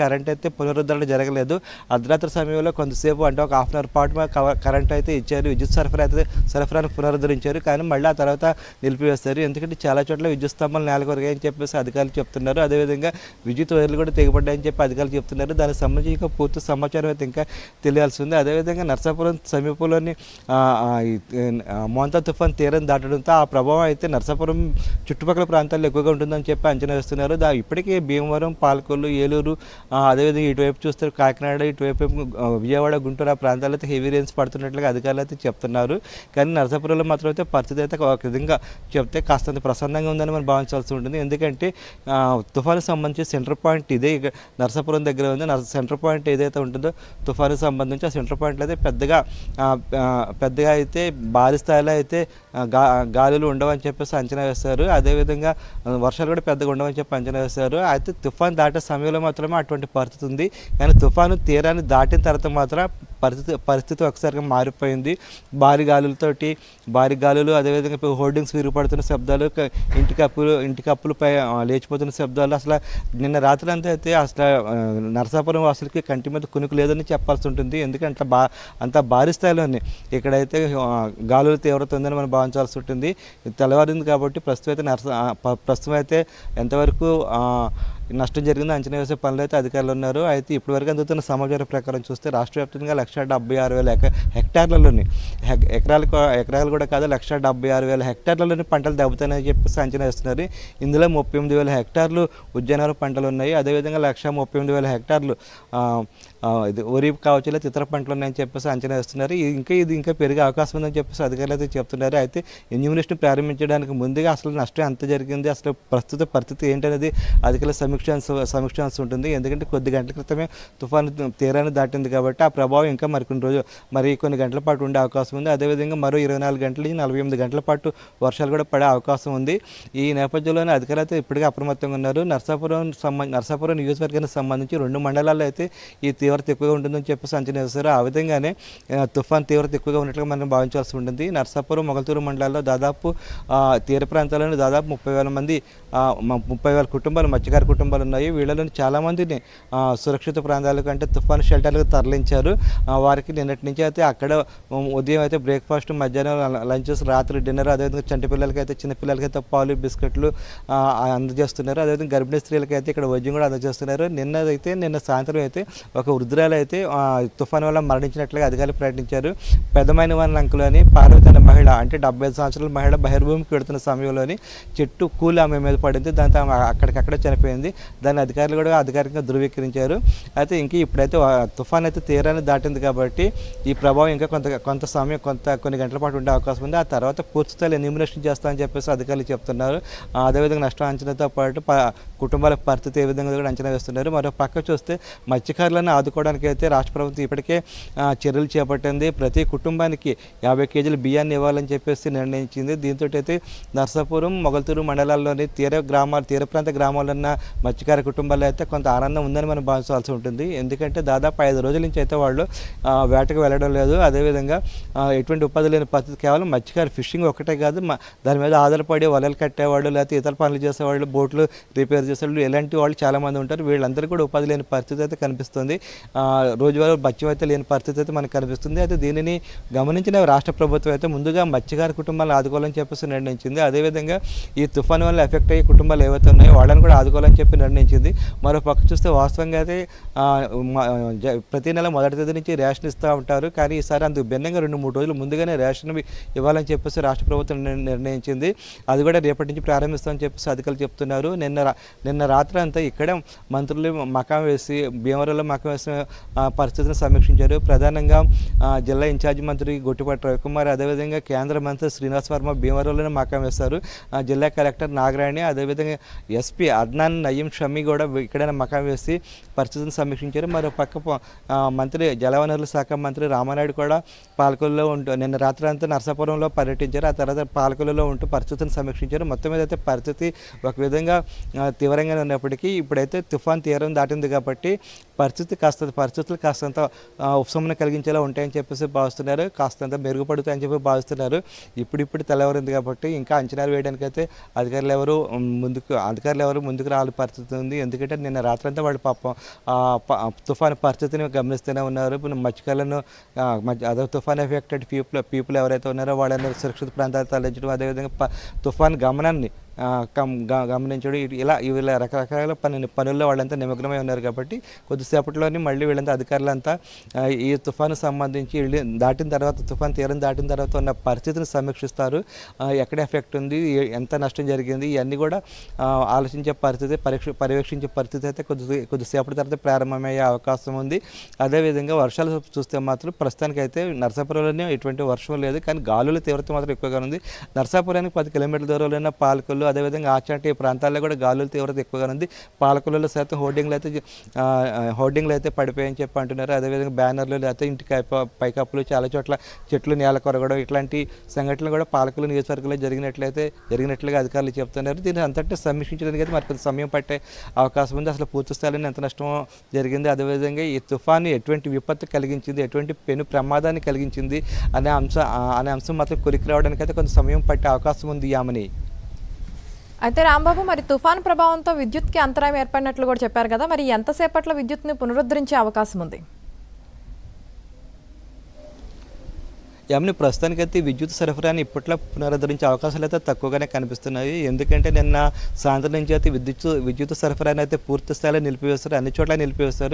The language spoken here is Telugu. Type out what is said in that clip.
కరెంట్ అయితే పునరుద్ధరణ జరగలేదు. అర్ధరాత్రి సమయంలో కొంతసేపు అంటే ఒక హాఫ్ అన్ అవర్ పాటు కరెంట్ అయితే ఇచ్చారు. విద్యుత్ సరఫరాను పునరుద్ధరించారు. కానీ మళ్ళీ ఆ తర్వాత నిలిపివేస్తారు. ఎందుకంటే చాలా చోట్ల విద్యుత్ స్తంభాలు నేలకొరిగాయని చెప్పేసి అధికారులు చెప్తున్నారు. అదేవిధంగా విద్యుత్ వైర్లు కూడా తెగబడ్డాయని చెప్పి అధికారులు చెప్తున్నారు. దానికి సంబంధించి ఇంకా పూర్తి సమాచారం అయితే ఇంకా తెలియాల్సి ఉంది. అదేవిధంగా నర్సాపురం సమీపంలోని మోంతా తుఫాన్ తీరం దాటడంతో ఆ ప్రభావం అయితే నర్సాపురం చుట్టుపక్కల ప్రాంతాల్లో ఎక్కువగా ఉంటుందని చెప్పి అంచనా వేస్తున్నారు. ఇప్పటికే భీమవరం, పాలకొల్లు, ఏలూరు, అదేవిధంగా ఇటువైపు చూస్తే కాకినాడ, ఇటువైపు విజయవాడ, గుంటూరు ఆ ప్రాంతాల్లో అయితే హెవీ రెయిన్స్ పడుతున్నట్లుగా అధికారులు అయితే చెప్తున్నారు. కానీ నరసాపురంలో మాత్రం అయితే పరిస్థితి అయితే ఒక విధంగా చెప్తే కాస్తంత ప్రసన్నంగా ఉందని మనం భావించాల్సి ఉంటుంది. ఎందుకంటే తుఫానుకు సంబంధించి సెంటర్ పాయింట్ ఇదే నరసాపురం దగ్గర ఉంది. సెంటర్ పాయింట్ ఏదైతే ఉంటుందో తుఫానుకు సంబంధించి ఆ సెంటర్ పాయింట్లో అయితే పెద్దగా అయితే భారీ స్థాయిలో అయితే గాలులు ఉండవని చెప్పేసి అంచనా వేస్తారు. అదేవిధంగా వర్షాలు కూడా పెద్దగా ఉండవని చెప్పి అంచనా వేస్తారు. అయితే తుఫాను దాటే సమయంలో మాత్రమే అటువంటి పరిస్థితి ఉంది. కానీ తుఫాను తీరాన్ని దాటిన తర్వాత మాత్రం పరిస్థితి ఒకసారిగా మారిపోయింది. భారీ గాలులు, అదేవిధంగా హోర్డింగ్స్ విరిగిపడుతున్న శబ్దాలు, ఇంటి కప్పులపై లేచిపోతున్న శబ్దాలు, అసలు నిన్న రాత్రి అంతా అయితే అసలు నరసాపురం వాసులకి కంటి మీద కునుకు లేదని చెప్పాల్సి ఉంటుంది. ఎందుకంటే అంత భారీ స్థాయిలోనే ఇక్కడైతే గాలుల తీవ్రత ఉందని మనం భావించాల్సి ఉంటుంది. తెల్లవారింది కాబట్టి ప్రస్తుతం అయితే ఎంతవరకు నష్టం జరిగిందో అంచనా వేసే పనులు అయితే అధికారులు ఉన్నారు. అయితే ఇప్పటివరకు అందుతున్న సమాచారం ప్రకారం చూస్తే రాష్ట్ర వ్యాప్తంగా 176,000 హెక్టార్లలోని ఎకరాలు కూడా కాదు 176,000 హెక్టార్లలోని పంటలు దెబ్బతాయని చెప్పేసి అంచనా వేస్తున్నారు. ఇందులో 38,000 హెక్టార్లు ఉద్యానవన పంటలు ఉన్నాయి. అదేవిధంగా 138,000 హెక్టార్లు ఇది వరి కావచ్చు, లేదా ఇతర పంటలు ఉన్నాయని చెప్పేసి అంచనా వేస్తున్నారు. ఇది ఇంకా పెరిగే అవకాశం ఉందని చెప్పేసి అధికారులు అయితే చెప్తున్నారు. అయితే ఎన్యూమినేషన్ ప్రారంభించడానికి ముందుగా అసలు నష్టం ఎంత జరిగింది, అసలు ప్రస్తుత పరిస్థితి ఏంటనేది అధికారుల సమీక్షించాల్సి ఉంటుంది. ఎందుకంటే కొద్ది గంటల క్రితమే తుఫాను తీరాన్ని దాటింది కాబట్టి ఆ ప్రభావం ఇంకా కొన్ని గంటల పాటు ఉండే అవకాశం ఉంది. అదేవిధంగా మరో 24 గంటల నుంచి 48 గంటల పాటు వర్షాలు కూడా పడే అవకాశం ఉంది. ఈ నేపథ్యంలోనే అధికారులు అయితే ఇప్పటికే అప్రమత్తంగా ఉన్నారు. నర్సాపురం నియోజకవర్గానికి సంబంధించి 2 మండలాల్లో అయితే ఈ తీవ్రత ఎక్కువగా ఉంటుందని చెప్పేసి అంచనా వేస్తారు. ఆ విధంగానే తుఫాన్ తీవ్రత ఎక్కువగా ఉన్నట్లుగా మనం భావించాల్సి ఉంటుంది. నర్సాపురం, మొగల్తూరు మండలాల్లో దాదాపు తీర ప్రాంతాల్లోని దాదాపు 30,000 కుటుంబాలు, మత్స్యకార కుటుంబాలు ఉన్నాయి. వీళ్ళలో చాలామందిని సురక్షిత ప్రాంతాల కంటే తుఫాను షెల్టర్లకు తరలించారు. వారికి నిన్నటి నుంచి అయితే అక్కడ ఉదయం అయితే బ్రేక్ఫాస్ట్, మధ్యాహ్నం లంచెస్, రాత్రి డిన్నర్, అదేవిధంగా చంటి పిల్లలకి అయితే, చిన్న పిల్లలకైతే పాలు, బిస్కెట్లు అందజేస్తున్నారు. అదేవిధంగా గర్భిణీ స్త్రీలకి అయితే ఇక్కడ వైద్యం కూడా అందజేస్తున్నారు. నిన్న సాయంత్రం అయితే ఒక వృద్ధురాలు అయితే తుఫాను వల్ల మరణించినట్లుగా అధికారులు ప్రకటించారు. పెద్దమైన వాళ్ళ అంకులోని పార్వతి అనే మహిళ, అంటే 75 సంవత్సరాల మహిళ బహిర్భూమికి వెడుతున్న సమయంలోని చెట్టు కూలి ఆమె మీద పడింది. దాంతో అక్కడికక్కడ చనిపోయింది. దాన్ని అధికారులు కూడా అధికారికంగా ధృవీకరించారు. అయితే ఇప్పుడైతే తుఫాన్ అయితే తీరాన్ని దాటింది కాబట్టి ఈ ప్రభావం ఇంకా కొన్ని గంటల పాటు ఉండే అవకాశం ఉంది. ఆ తర్వాత పూర్తిస్థాయిలో ఎన్యూమినేషన్ చేస్తామని చెప్పేసి అధికారులు చెప్తున్నారు. అదేవిధంగా నష్టం అంచనాతో పాటు కుటుంబాల పరిస్థితి ఏ విధంగా కూడా అంచనా వేస్తున్నారు. మరో పక్క చూస్తే మత్స్యకారులను ఆదుకోవడానికి అయితే రాష్ట్ర ప్రభుత్వం ఇప్పటికే చర్యలు చేపట్టింది. ప్రతి కుటుంబానికి 50 కేజీల బియ్యాన్ని ఇవ్వాలని చెప్పేసి నిర్ణయించింది. దీంతో అయితే నర్సాపురం, మొగల్తూరు మండలాల్లోని తీర ప్రాంత గ్రామాల్లో ఉన్న మత్స్యకార కుటుంబాల్లో అయితే కొంత ఆనందం ఉందని మనం భావించాల్సి ఉంటుంది. ఎందుకంటే దాదాపు 5 రోజుల నుంచి అయితే వాళ్ళు వేటకు వెళ్ళడం లేదు. అదేవిధంగా ఎటువంటి ఉపాధి లేని పరిస్థితి. కేవలం మత్స్యకార ఫిషింగ్ ఒకటే కాదు, దాని మీద ఆధారపడి వలలు కట్టేవాళ్ళు, లేకపోతే ఇతర పనులు చేసేవాళ్ళు, బోట్లు రిపేర్ చేసేవాళ్ళు, ఇలాంటి వాళ్ళు చాలామంది ఉంటారు. వీళ్ళందరూ కూడా ఉపాధి లేని పరిస్థితి అయితే కనిపిస్తుంది. రోజువారీ మత్స్యం అయితే లేని పరిస్థితి అయితే మనకు కనిపిస్తుంది. అయితే దీనిని గమనించిన రాష్ట్ర ప్రభుత్వం అయితే ముందుగా మత్స్యకార కుటుంబాలను ఆదుకోవాలని చెప్పేసి నిర్ణయించింది. అదేవిధంగా ఈ తుఫాను వల్ల ఎఫెక్ట్ అయ్యే కుటుంబాలు ఏవైతే ఉన్నాయో వాళ్ళని కూడా ఆదుకోవాలని చెప్పి నిర్ణయించింది. మరో పక్క చూస్తే వాస్తవంగా అయితే ప్రతి నెల మొదటి తేదీ నుంచి రేషన్ ఇస్తూ ఉంటారు. కానీ ఈసారి అందుకు భిన్నంగా 2-3 రోజులు ముందుగానే రేషన్ ఇవ్వాలని చెప్పేసి రాష్ట్ర ప్రభుత్వం నిర్ణయించింది. అది కూడా రేపటి నుంచి ప్రారంభిస్తామని చెప్పేసి అధికారులు చెప్తున్నారు. నిన్న రాత్రి అంతా ఇక్కడ మంత్రులు మకాం వేసి భీమవరంలో మకాం వేసిన పరిస్థితిని సమీక్షించారు. ప్రధానంగా జిల్లా ఇన్ఛార్జి మంత్రి గొట్టిపాటి రవికుమార్, అదేవిధంగా కేంద్ర మంత్రి శ్రీనివాస్ వర్మ భీమవరంలోనే మకాం వేస్తారు. జిల్లా కలెక్టర్ నాగరాణి, అదేవిధంగా ఎస్పీ అద్నాన్ నయీం షమీ కూడా ఇక్కడైనా మకాం వేసి పరిస్థితిని సమీక్షించారు. మరో పక్క మంత్రి జలవనరుల శాఖ మంత్రి రామానాయుడు కూడా పాలకొల్లులో నిన్న రాత్రి అంతా నర్సాపురంలో పర్యటించారు. ఆ తర్వాత పాలకొల్లులో ఉంటూ పరిస్థితిని సమీక్షించారు. మొత్తం మీద అయితే పరిస్థితి ఒక విధంగా తీవ్ర తీవ్రంగానే ఉన్నప్పటికీ ఇప్పుడైతే తుఫాన్ తీరం దాటింది కాబట్టి పరిస్థితులు కాస్తంత ఉపశమనం కలిగించేలా ఉంటాయని చెప్పేసి భావిస్తున్నారు. కాస్తంత మెరుగుపడుతాయని చెప్పి భావిస్తున్నారు. ఇప్పుడిప్పుడు తెల్లవారింది కాబట్టి ఇంకా అంచనాలు వేయడానికైతే అధికారులు ఎవరు ముందుకు రాని పరిస్థితి ఉంది. ఎందుకంటే నిన్న రాత్రంతా వాళ్ళు పాపం తుఫాను పరిస్థితిని గమనిస్తూనే ఉన్నారు. మత్స్యకారులను అదే తుఫాన్ ఎఫెక్టెడ్ పీపుల్ ఎవరైతే ఉన్నారో వాళ్ళని సురక్షిత ప్రాంతాలు తరలించడం, అదేవిధంగా తుఫాన్ గమనాన్ని గమనించడం, ఇలా రకరకాల పనుల్లో వాళ్ళంతా నిమగ్నమై ఉన్నారు. కాబట్టి కొద్దిసేపట్లోనే మళ్ళీ వీళ్ళంతా అధికారులంతా ఈ తుఫాను సంబంధించి దాటిన తర్వాత తుఫాను తీరం దాటిన తర్వాత ఉన్న పరిస్థితిని సమీక్షిస్తారు. ఎక్కడ ఎఫెక్ట్ ఉంది, ఎంత నష్టం జరిగింది, ఇవన్నీ కూడా ఆలోచించే పరిస్థితి, పర్యవేక్షించే పరిస్థితి అయితే కొద్దిసేపటి తర్వాత ప్రారంభమయ్యే అవకాశం ఉంది. అదేవిధంగా వర్షాలు చూస్తే మాత్రం ప్రస్తుతానికైతే నరసాపురంలోనే ఎటువంటి వర్షం లేదు, కానీ గాలుల తీవ్రత మాత్రం ఎక్కువగా ఉంది. నరసాపురానికి 10 కిలోమీటర్ల దూరంలో ఉన్న పాలకొల్లు, అదేవిధంగా ఆచంటి ప్రాంతాల్లో కూడా గాలుల తీవ్రత ఎక్కువగా ఉంది. పాలకొల్లులో సైతం హోర్డింగ్లు అయితే పడిపోయాయని చెప్పి అంటున్నారు. అదేవిధంగా బ్యానర్లు లేకపోతే ఇంటికి పైకప్పులు, చాలా చోట్ల చెట్లు నేల కొరగడం, ఇట్లాంటి సంఘటనలు కూడా పాలకొల్లు నియోజకవర్గంలో జరిగినట్లుగా అధికారులు చెప్తున్నారు. దీన్ని అంతటి సమీక్షించడానికి అయితే మరి కొంత సమయం పట్టే అవకాశం ఉంది. అసలు పూర్తి స్థాయిలో ఎంత నష్టం జరిగింది, అదేవిధంగా ఈ తుఫాను ఎటువంటి విపత్తు కలిగించింది, ఎటువంటి పెను ప్రమాదాన్ని కలిగించింది అనే అంశం మాత్రం కొలికి రావడానికి అయితే కొంత సమయం పట్టే అవకాశం ఉంది. యామని అయితే రాంబాబు, మరి తుఫాన్ ప్రభావంతో విద్యుత్కి అంతరాయం ఏర్పడినట్లు కూడా చెప్పారు కదా, మరి ఎంతసేపట్లో విద్యుత్ని పునరుద్ధరించే అవకాశం ఉంది? యామిని ప్రస్తుతానికైతే విద్యుత్ సరఫరాని ఇప్పట్లో పునరుద్ధరించే అవకాశాలు అయితే తక్కువగానే కనిపిస్తున్నాయి. ఎందుకంటే నిన్న సాయంత్రం నుంచి అయితే విద్యుత్ సరఫరాని అయితే పూర్తి స్థాయిలో నిలిపివేస్తారు, అన్ని చోట్ల నిలిపివేస్తారు.